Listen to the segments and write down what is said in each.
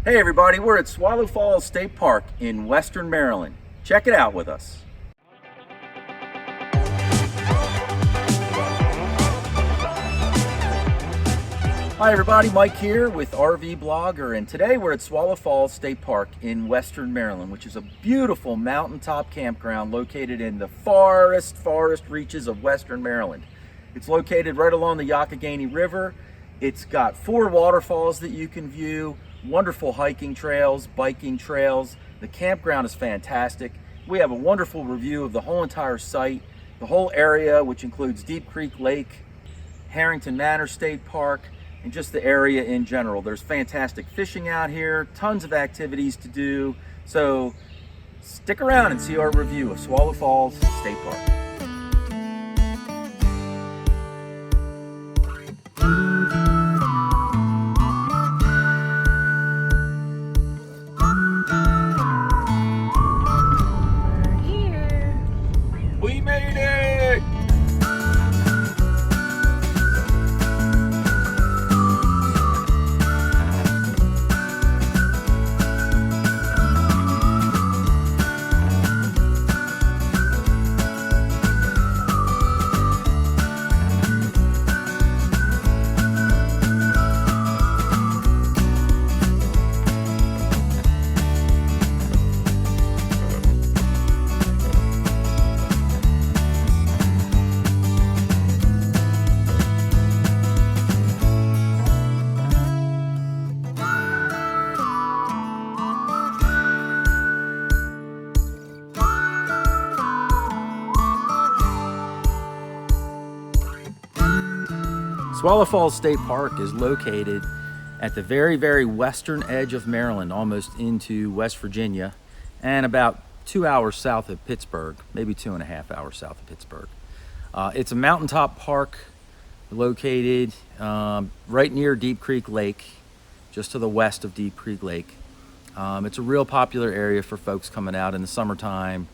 Hey everybody, we're at Swallow Falls State Park in Western Maryland. Check it out with us. Hi everybody, Mike here with RVBlogger, and today we're at Swallow Falls State Park in Western Maryland, which is a beautiful mountaintop campground located in the farthest reaches of Western Maryland. It's located right along the Youghiogheny River. It's got 4 waterfalls that you can view, wonderful hiking trails, biking trails. The campground is fantastic. We have a wonderful review of the whole entire site, the whole area, which includes Deep Creek Lake, Harrington Manor State Park, and just the area in general. There's fantastic fishing out here, tons of activities to do. So stick around and see our review of Swallow Falls State Park. We made it! Swallow Falls State Park is located at the very western edge of Maryland, almost into West Virginia, and about 2 hours south of Pittsburgh, maybe 2.5 hours south of Pittsburgh. It's a mountaintop park located right near Deep Creek Lake, just to the west of Deep Creek Lake. It's a real popular area for folks coming out in the summertime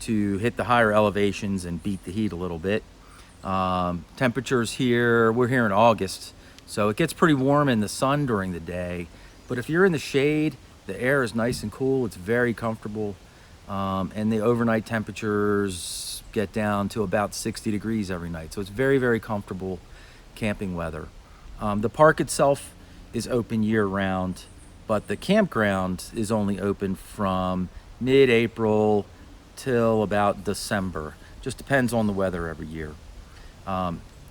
to hit the higher elevations and beat the heat a little bit. Temperatures here, we're here in August, so it gets pretty warm in the sun during the day, but if you're in the shade, the air is nice and cool. It's very comfortable, and the overnight temperatures get down to about 60 degrees every night, so it's very comfortable camping weather. The park itself is open year-round, but the campground is only open from mid-April till about December. Just depends on the weather every year.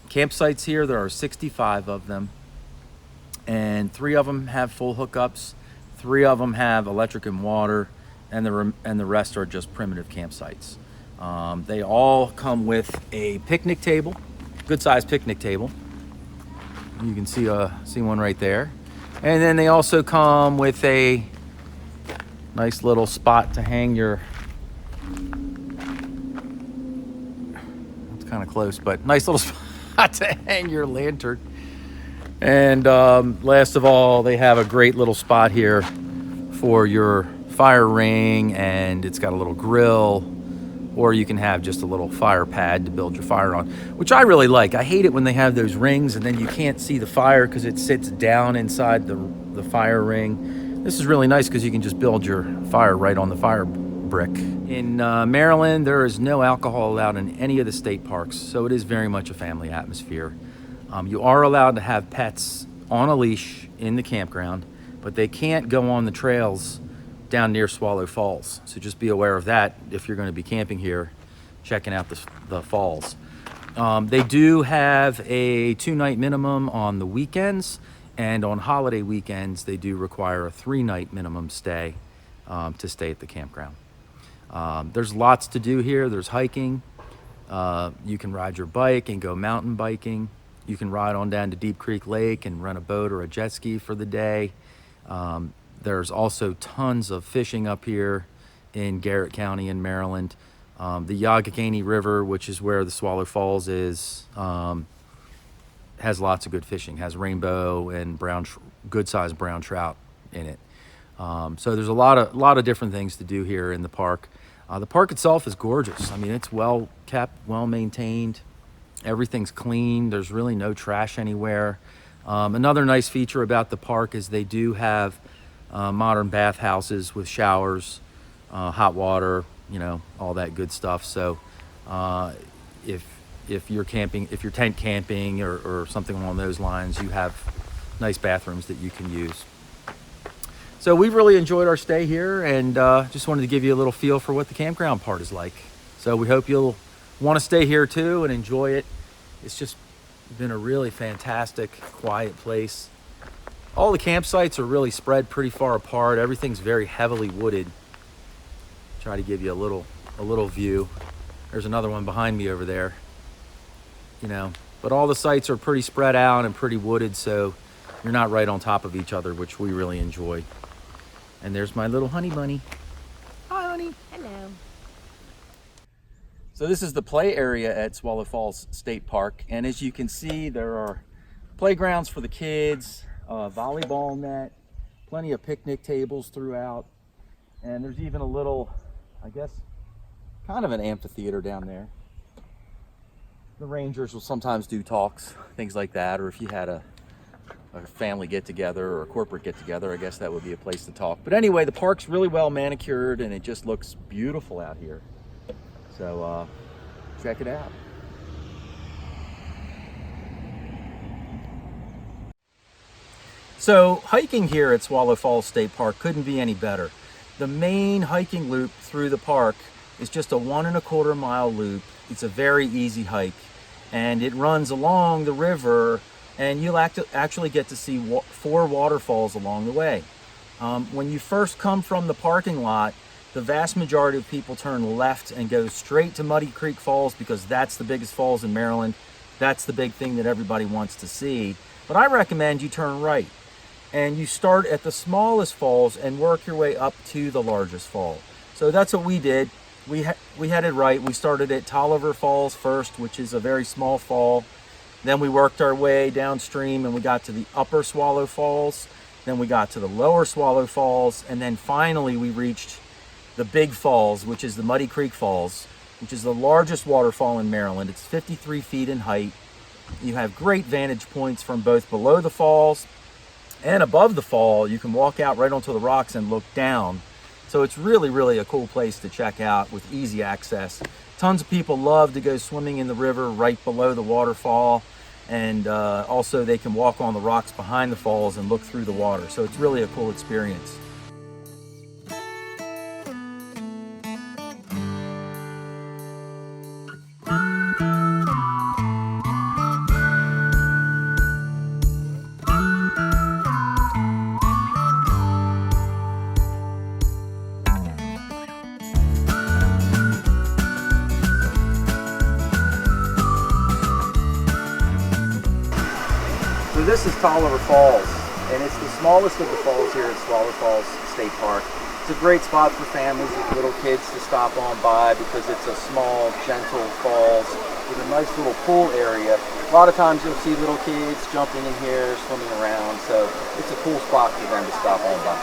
Campsites here, there are 65 of them, and 3 of them have full hookups, 3 of them have electric and water, and the rest are just primitive campsites. They all come with a picnic table, good sized picnic table. You can see one right there, and then they also come with a nice little spot to hang your, kind of close, but nice little spot to hang your lantern. And last of all, they have a great little spot here for your fire ring, and it's got a little grill, or you can have just a little fire pad to build your fire on, which I really like. I hate it when they have those rings and then you can't see the fire because it sits down inside the fire ring. This is really nice because you can just build your fire right on the fire brick. In Maryland, there is no alcohol allowed in any of the state parks, so it is very much a family atmosphere. You are allowed to have pets on a leash in the campground, but they can't go on the trails down near Swallow Falls, so just be aware of that if you're going to be camping here, checking out the falls. They do have a 2-night minimum on the weekends, and on holiday weekends they do require a 3-night minimum stay to stay at the campground. There's lots to do here. There's hiking. You can ride your bike and go mountain biking. You can ride on down to Deep Creek Lake and rent a boat or a jet ski for the day. There's also tons of fishing up here in Garrett County in Maryland. The Youghiogheny River, which is where the Swallow Falls is, has lots of good fishing, has rainbow and good-sized brown trout in it. So there's a lot of different things to do here in the park. The park itself is gorgeous. I mean, it's well kept, well maintained. Everything's clean. There's really no trash anywhere. Another nice feature about the park is they do have modern bathhouses with showers, hot water, you know, all that good stuff. So if you're camping, if you're tent camping or something along those lines, you have nice bathrooms that you can use. So we've really enjoyed our stay here, and just wanted to give you a little feel for what the campground part is like. So we hope you'll want to stay here too and enjoy it. It's just been a really fantastic, quiet place. All the campsites are really spread pretty far apart. Everything's very heavily wooded. Try to give you a little view. There's another one behind me over there. You know, but all the sites are pretty spread out and pretty wooded, so you're not right on top of each other, which we really enjoy. And there's my little honey bunny. Hi, honey. Hello. So this is the play area at Swallow Falls State Park, and as you can see, there are playgrounds for the kids, volleyball net, plenty of picnic tables throughout, and there's even a little, I guess, kind of an amphitheater down there. The rangers will sometimes do talks, things like that, or if you had a family get-together or a corporate get-together, I guess that would be a place to talk. But anyway, the park's really well manicured, and it just looks beautiful out here. So check it out. So hiking here at Swallow Falls State Park couldn't be any better. The main hiking loop through the park is just a 1¼ mile loop. It's a very easy hike, and it runs along the river, and you'll actually get to see 4 waterfalls along the way. When you first come from the parking lot, the vast majority of people turn left and go straight to Muddy Creek Falls, because that's the biggest falls in Maryland. That's the big thing that everybody wants to see. But I recommend you turn right, and you start at the smallest falls and work your way up to the largest fall. So that's what we did. We headed right. We started at Toliver Falls first, which is a very small fall. Then we worked our way downstream and we got to the upper Swallow Falls. Then we got to the lower Swallow Falls. And then finally we reached the big falls, which is the Muddy Creek Falls, which is the largest waterfall in Maryland. It's 53 feet in height. You have great vantage points from both below the falls and above the fall. You can walk out right onto the rocks and look down. So it's really, really a cool place to check out with easy access. Tons of people love to go swimming in the river right below the waterfall. And also they can walk on the rocks behind the falls and look through the water. So it's really a cool experience. So this is Toliver Falls, and it's the smallest of the falls here at Swallow Falls State Park. It's a great spot for families with little kids to stop on by because it's a small, gentle falls with a nice little pool area. A lot of times you'll see little kids jumping in here, swimming around, so it's a cool spot for them to stop on by.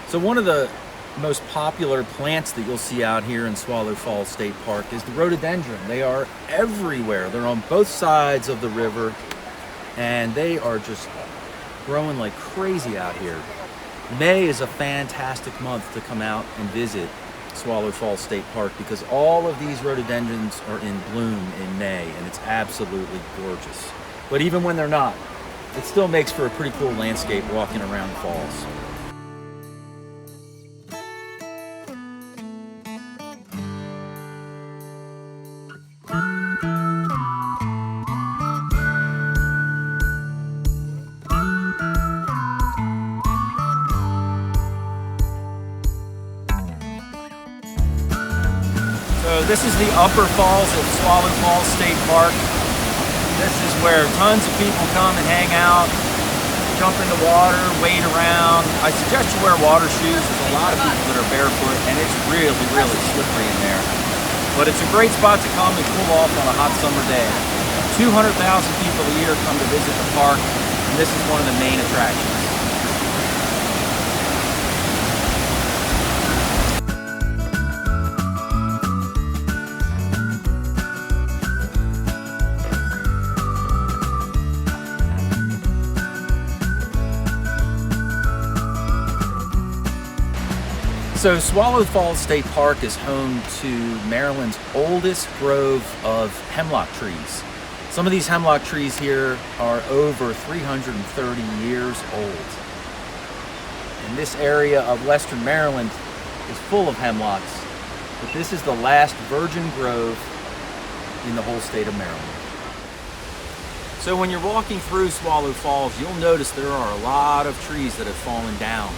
So one of the most popular plants that you'll see out here in Swallow Falls State Park is the rhododendron. They are everywhere. They're on both sides of the river, and they are just growing like crazy out here. May is a fantastic month to come out and visit Swallow Falls State Park because all of these rhododendrons are in bloom in May, and it's absolutely gorgeous. But even when they're not, it still makes for a pretty cool landscape walking around the falls. So this is the upper falls of Swallow Falls State Park. This is where tons of people come and hang out, jump in the water, wade around. I suggest you wear water shoes. There's a lot of people that are barefoot, and it's really, really slippery in there. But it's a great spot to come and cool off on a hot summer day. 200,000 people a year come to visit the park, and this is one of the main attractions. So Swallow Falls State Park is home to Maryland's oldest grove of hemlock trees. Some of these hemlock trees here are over 330 years old. And this area of western Maryland is full of hemlocks, but this is the last virgin grove in the whole state of Maryland. So when you're walking through Swallow Falls, you'll notice there are a lot of trees that have fallen down.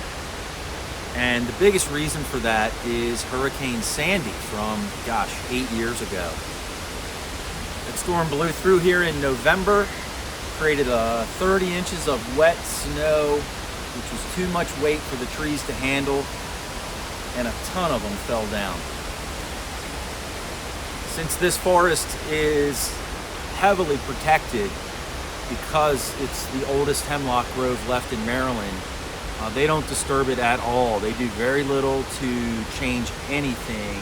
And the biggest reason for that is Hurricane Sandy from, 8 years ago. That storm blew through here in November, created 30 inches of wet snow, which was too much weight for the trees to handle, and a ton of them fell down. Since this forest is heavily protected because it's the oldest hemlock grove left in Maryland, they don't disturb it at all. They do very little to change anything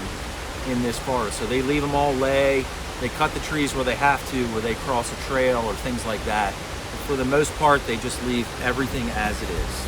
in this forest. So they leave them all lay. They cut the trees where they have to, where they cross a trail or things like that. But for the most part, they just leave everything as it is.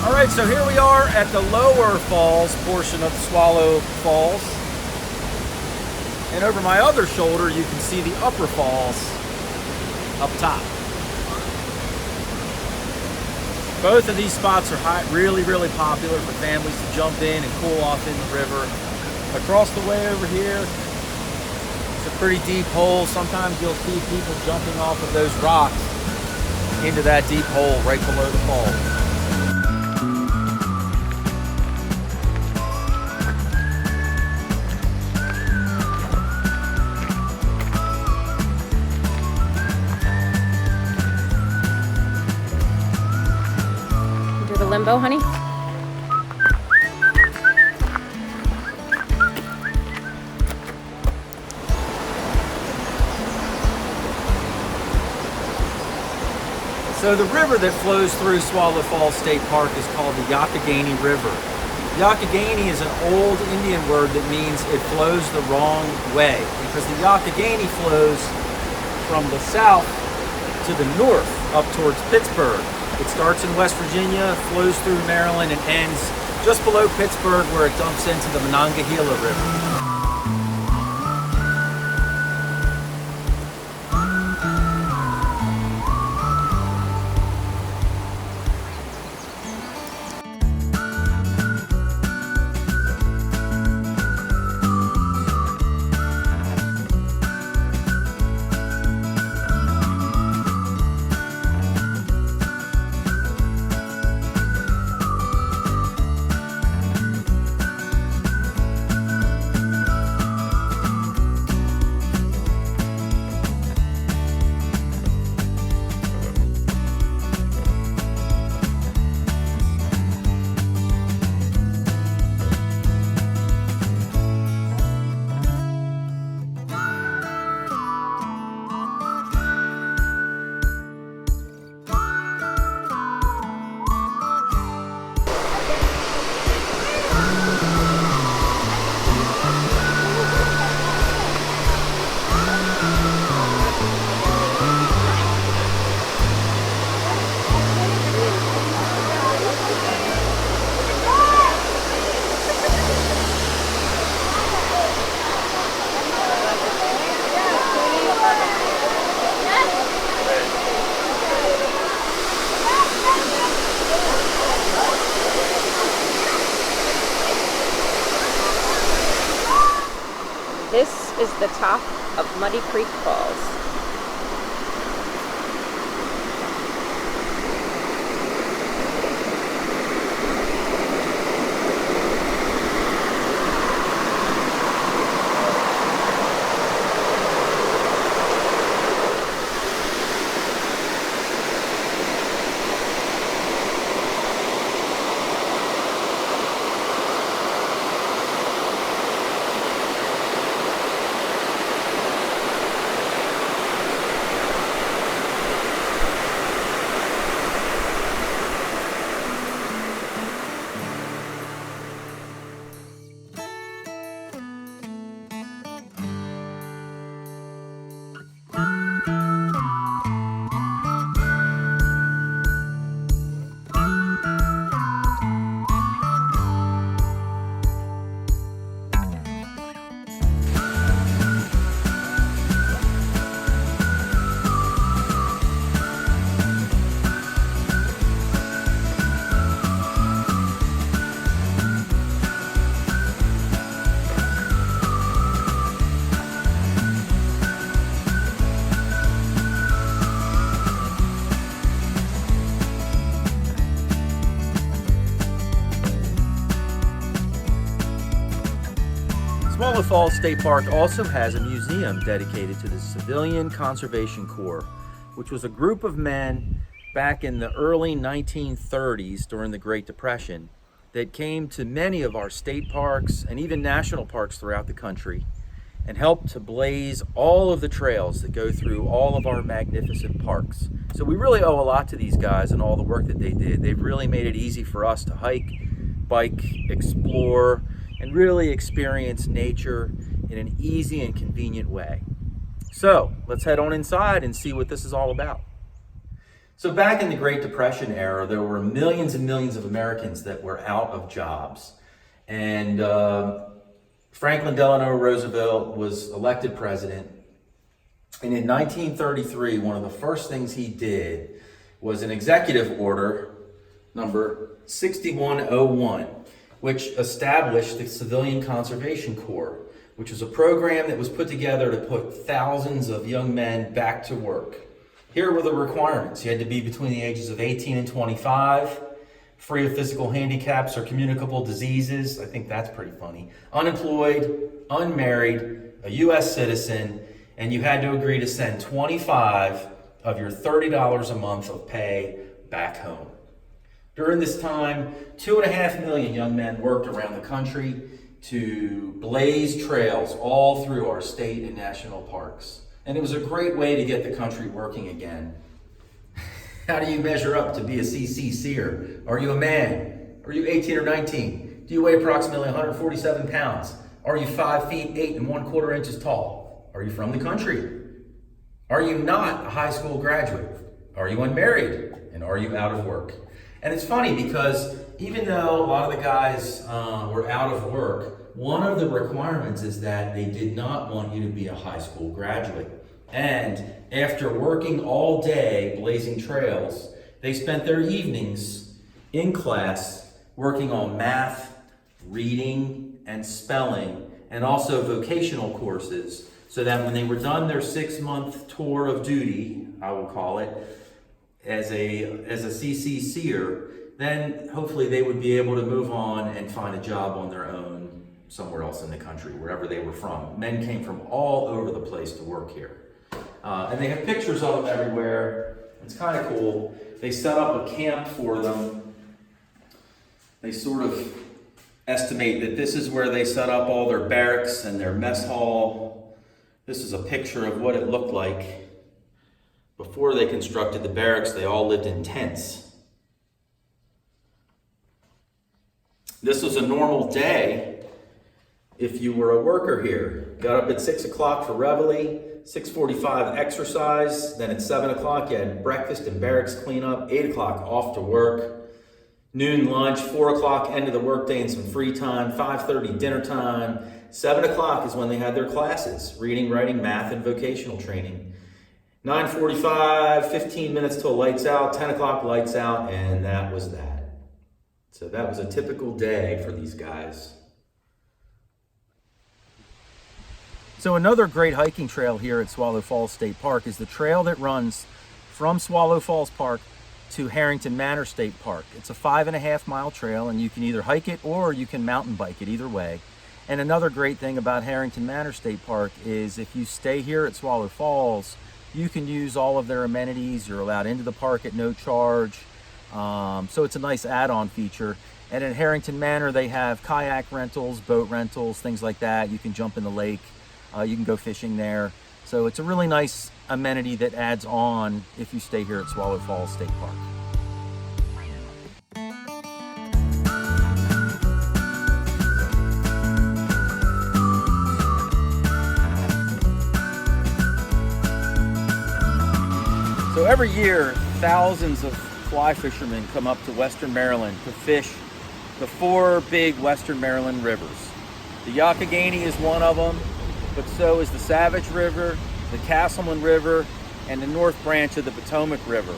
All right, so here we are at the lower falls portion of Swallow Falls. And over my other shoulder, you can see the upper falls up top. Both of these spots are really popular for families to jump in and cool off in the river. Across the way over here, it's a pretty deep hole. Sometimes you'll see people jumping off of those rocks into that deep hole right below the falls. Limbo, honey? So the river that flows through Swallow Falls State Park is called the Youghiogheny River. Youchageny is an old Indian word that means it flows the wrong way, because the Youghiogheny flows from the south to the north up towards Pittsburgh. It starts in West Virginia, flows through Maryland, and ends just below Pittsburgh, where it dumps into the Monongahela River. This is the top of Muddy Creek Falls. Swallow Falls State Park also has a museum dedicated to the Civilian Conservation Corps, which was a group of men back in the early 1930s during the Great Depression that came to many of our state parks and even national parks throughout the country and helped to blaze all of the trails that go through all of our magnificent parks. So we really owe a lot to these guys and all the work that they did. They've really made it easy for us to hike, bike, explore, and really experience nature in an easy and convenient way. So let's head on inside and see what this is all about. So back in the Great Depression era, there were millions and millions of Americans that were out of jobs. And Franklin Delano Roosevelt was elected president. And in 1933, one of the first things he did was an executive order number 6101, which established the Civilian Conservation Corps, which was a program that was put together to put thousands of young men back to work. Here were the requirements. You had to be between the ages of 18 and 25, free of physical handicaps or communicable diseases. I think that's pretty funny. Unemployed, unmarried, a U.S. citizen, and you had to agree to send 25 of your $30 a month of pay back home. During this time, 2.5 million young men worked around the country to blaze trails all through our state and national parks. And it was a great way to get the country working again. How do you measure up to be a CCCer? Are you a man? Are you 18 or 19? Do you weigh approximately 147 pounds? Are you 5 feet 8 1/4 inches tall? Are you from the country? Are you not a high school graduate? Are you unmarried? And are you out of work? And it's funny because even though a lot of the guys were out of work, one of the requirements is that they did not want you to be a high school graduate. And after working all day blazing trails, they spent their evenings in class working on math, reading, and spelling, and also vocational courses, so that when they were done their 6-month tour of duty, I will call it, as a CCCer, then hopefully they would be able to move on and find a job on their own somewhere else in the country, wherever they were from. Men came from all over the place to work here. And they have pictures of them everywhere. It's kind of cool. They set up a camp for them. They sort of estimate that this is where they set up all their barracks and their mess hall. This is a picture of what it looked like. Before they constructed the barracks, they all lived in tents. This was a normal day if you were a worker here. Got up at 6 o'clock for reveille, 6:45 exercise, then at 7 o'clock you had breakfast and barracks cleanup, 8 o'clock off to work, noon lunch, 4 o'clock end of the workday and some free time, 5:30 dinner time, 7 o'clock is when they had their classes, reading, writing, math, and vocational training. 9:45, 15 minutes till lights out, 10 o'clock lights out, and that was that. So that was a typical day for these guys. So another great hiking trail here at Swallow Falls State Park is the trail that runs from Swallow Falls Park to Harrington Manor State Park. It's a 5.5 mile trail, and you can either hike it or you can mountain bike it, either way. And another great thing about Harrington Manor State Park is if you stay here at Swallow Falls, you can use all of their amenities. You're allowed into the park at no charge. So it's a nice add-on feature. And at Harrington Manor, they have kayak rentals, boat rentals, things like that. You can jump in the lake. You can go fishing there. So it's a really nice amenity that adds on if you stay here at Swallow Falls State Park. So every year, thousands of fly fishermen come up to Western Maryland to fish the 4 big Western Maryland rivers. The Yach-a-gheny is one of them, but so is the Savage River, the Castleman River, and the North Branch of the Potomac River.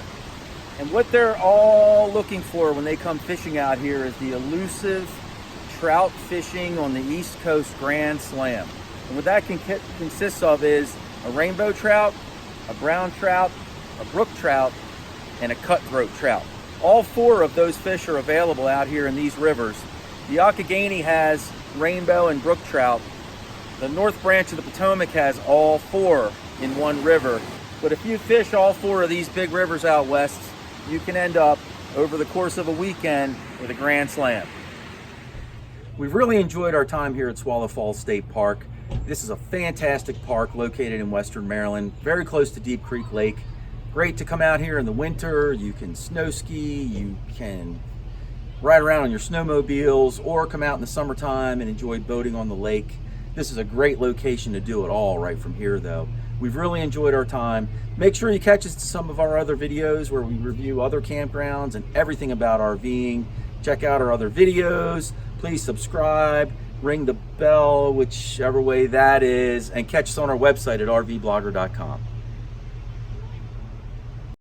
And what they're all looking for when they come fishing out here is the elusive trout fishing on the East Coast Grand Slam. And what that consists of is a rainbow trout, a brown trout, a brook trout, and a cutthroat trout. All 4 of those fish are available out here in these rivers. The Youghiogheny has rainbow and brook trout. The North Branch of the Potomac has all 4 in one river. But if you fish all 4 of these big rivers out west, you can end up over the course of a weekend with a grand slam. We've really enjoyed our time here at Toliver Falls State Park. This is a fantastic park located in western Maryland, very close to Deep Creek Lake. Great to come out here in the winter. You can snow ski, you can ride around on your snowmobiles, or come out in the summertime and enjoy boating on the lake. This is a great location to do it all right from here though. We've really enjoyed our time. Make sure you catch us to some of our other videos where we review other campgrounds and everything about RVing. Check out our other videos. Please subscribe, ring the bell, whichever way that is, and catch us on our website at RVBlogger.com.